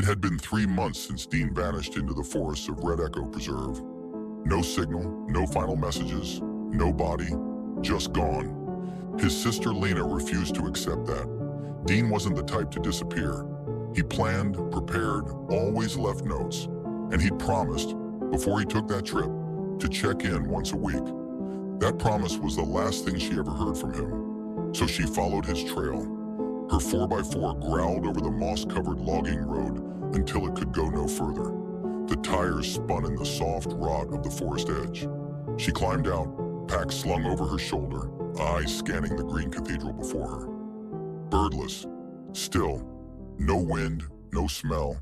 It had been 3 months since Dean vanished into the forests of Red Echo Preserve. No signal, no final messages, no body, just gone. His sister Lena refused to accept that. Dean wasn't the type to disappear. He planned, prepared, always left notes. And he'd promised, before he took that trip, to check in once a week. That promise was the last thing she ever heard from him. So she followed his trail. Her 4x4 growled over the moss-covered logging road until it could go no further. The tires spun in the soft rot of the forest edge. She climbed out, pack slung over her shoulder, eyes scanning the green cathedral before her. Birdless, still, no wind, no smell,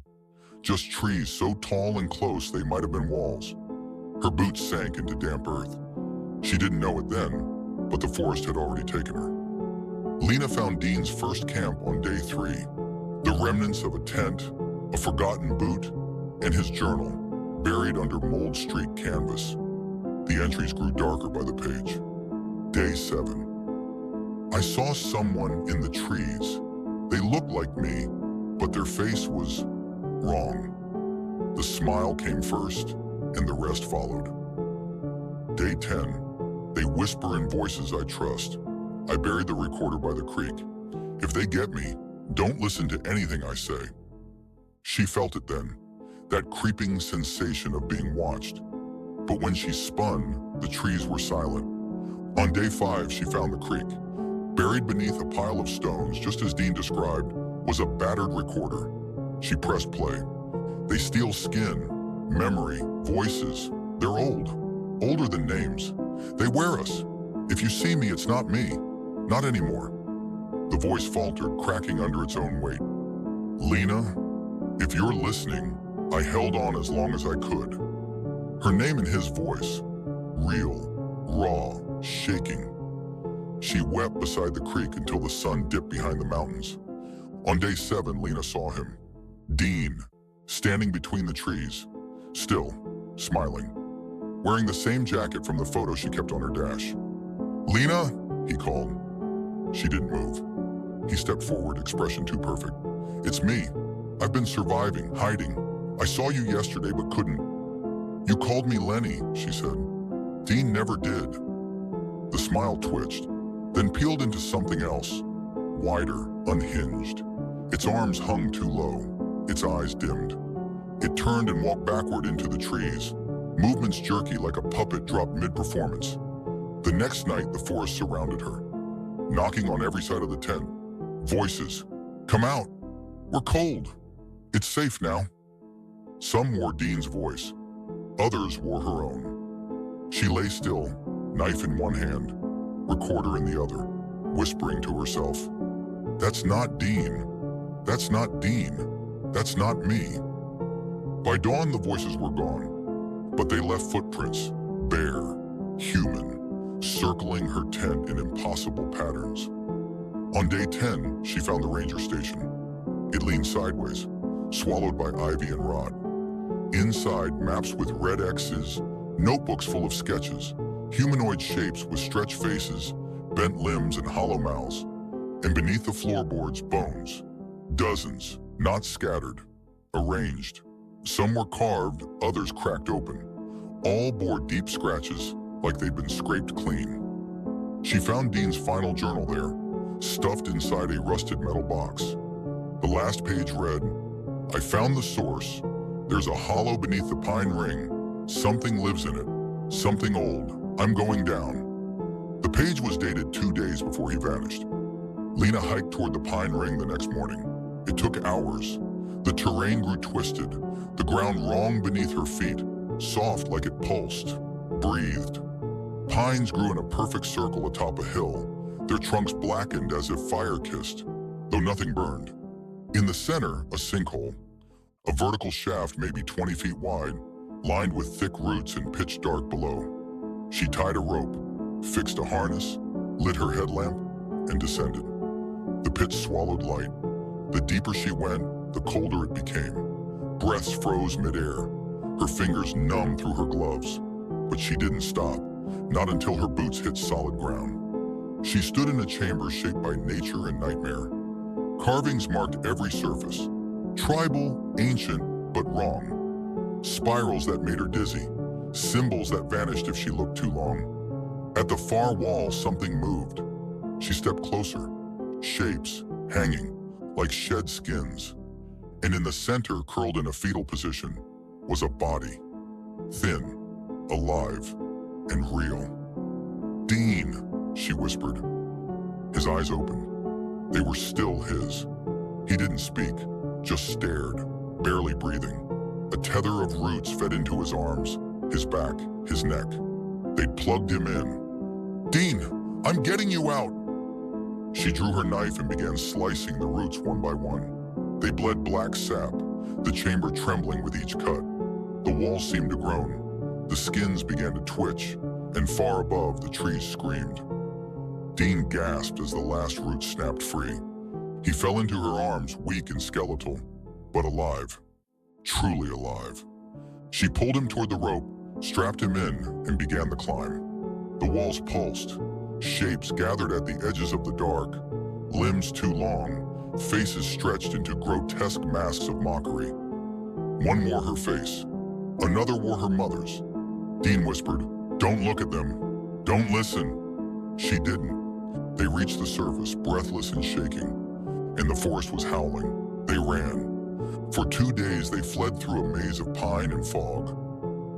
just trees so tall and close they might have been walls. Her boots sank into damp earth. She didn't know it then, but the forest had already taken her. Lena found Dean's first camp on day 3. The remnants of a tent, a forgotten boot, and his journal, buried under mold-streaked canvas. The entries grew darker by the page. Day 7. I saw someone in the trees. They looked like me, but their face was wrong. The smile came first, and the rest followed. Day 10. They whisper in voices I trust. I buried the recorder by the creek. If they get me, don't listen to anything I say. She felt it then, that creeping sensation of being watched. But when she spun, the trees were silent. On day 5, she found the creek. Buried beneath a pile of stones, just as Dean described, was a battered recorder. She pressed play. They steal skin, memory, voices. They're old, older than names. They wear us. If you see me, it's not me. Not anymore. The voice faltered, cracking under its own weight. Lena, if you're listening, I held on as long as I could. Her name in his voice, real, raw, shaking. She wept beside the creek until the sun dipped behind the mountains. On day 7, Lena saw him. Dean, standing between the trees, still, smiling, wearing the same jacket from the photo she kept on her dash. Lena, he called. She didn't move. He stepped forward, expression too perfect. It's me. I've been surviving, hiding. I saw you yesterday but couldn't. You called me Lenny, she said. Dean never did. The smile twitched, then peeled into something else, wider, unhinged. Its arms hung too low, its eyes dimmed. It turned and walked backward into the trees, movements jerky like a puppet dropped mid-performance. The next night, the forest surrounded her, knocking on every side of the tent. Voices. Come out. We're cold. It's safe now. Some wore Dean's voice. Others wore her own. She lay still, knife in one hand, recorder in the other, whispering to herself, That's not Dean. That's not Dean. That's not me. By dawn, the voices were gone, but they left footprints, bare, human, circling her tent in impossible patterns. On day 10, she found the ranger station. It leaned sideways, swallowed by ivy and rot. Inside, maps with red X's, notebooks full of sketches, humanoid shapes with stretched faces, bent limbs and hollow mouths, and beneath the floorboards, bones. Dozens, not scattered, arranged. Some were carved, others cracked open. All bore deep scratches, like they'd been scraped clean. She found Dean's final journal there, stuffed inside a rusted metal box. The last page read, I found the source. There's a hollow beneath the pine ring. Something lives in it. Something old. I'm going down. The page was dated 2 days before he vanished. Lena hiked toward the pine ring the next morning. It took hours. The terrain grew twisted, the ground wrong beneath her feet, soft like it pulsed, breathed. Pines grew in a perfect circle atop a hill, their trunks blackened as if fire-kissed, though nothing burned. In the center, a sinkhole, a vertical shaft maybe 20 feet wide, lined with thick roots and pitch dark below. She tied a rope, fixed a harness, lit her headlamp, and descended. The pit swallowed light. The deeper she went, the colder it became. Breaths froze midair, her fingers numb through her gloves. But she didn't stop, not until her boots hit solid ground. She stood in a chamber shaped by nature and nightmare. Carvings marked every surface. Tribal, ancient, but wrong. Spirals that made her dizzy. Symbols that vanished if she looked too long. At the far wall, something moved. She stepped closer. Shapes, hanging, like shed skins. And in the center, curled in a fetal position, was a body. Thin, alive, and real. "Dean," she whispered. His eyes opened. They were still his. He didn't speak, just stared, barely breathing. A tether of roots fed into his arms, his back, his neck. They'd plugged him in. "Dean, I'm getting you out!" She drew her knife and began slicing the roots one by one. They bled black sap, the chamber trembling with each cut. The walls seemed to groan. The skins began to twitch, and far above, the trees screamed. Dean gasped as the last root snapped free. He fell into her arms, weak and skeletal, but alive. Truly alive. She pulled him toward the rope, strapped him in, and began the climb. The walls pulsed. Shapes gathered at the edges of the dark, limbs too long, faces stretched into grotesque masks of mockery. One wore her face. Another wore her mother's. Dean whispered, "Don't look at them. Don't listen." She didn't. They reached the surface, breathless and shaking, and the forest was howling. They ran. For 2 days, they fled through a maze of pine and fog.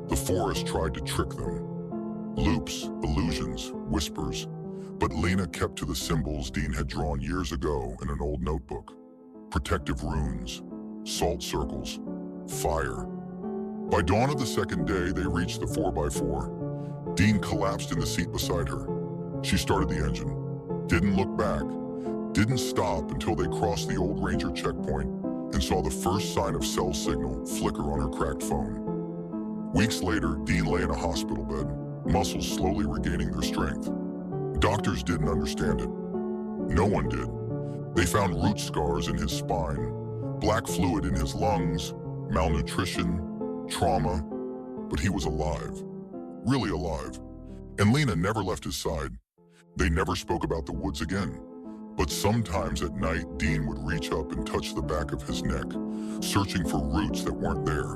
The forest tried to trick them. Loops, illusions, whispers. But Lena kept to the symbols Dean had drawn years ago in an old notebook. Protective runes, salt circles, fire. By dawn of the second day, they reached the 4x4. Dean collapsed in the seat beside her. She started the engine. Didn't look back. Didn't stop until they crossed the old Ranger checkpoint and saw the first sign of cell signal flicker on her cracked phone. Weeks later, Dean lay in a hospital bed, muscles slowly regaining their strength. Doctors didn't understand it. No one did. They found root scars in his spine, black fluid in his lungs, malnutrition, trauma, but he was alive. Really alive. And Lena never left his side. They never spoke about the woods again. But sometimes at night, Dean would reach up and touch the back of his neck, searching for roots that weren't there.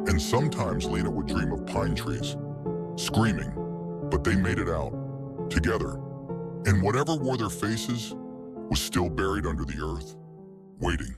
And sometimes Lena would dream of pine trees, screaming, but they made it out, together. And whatever wore their faces was still buried under the earth, waiting.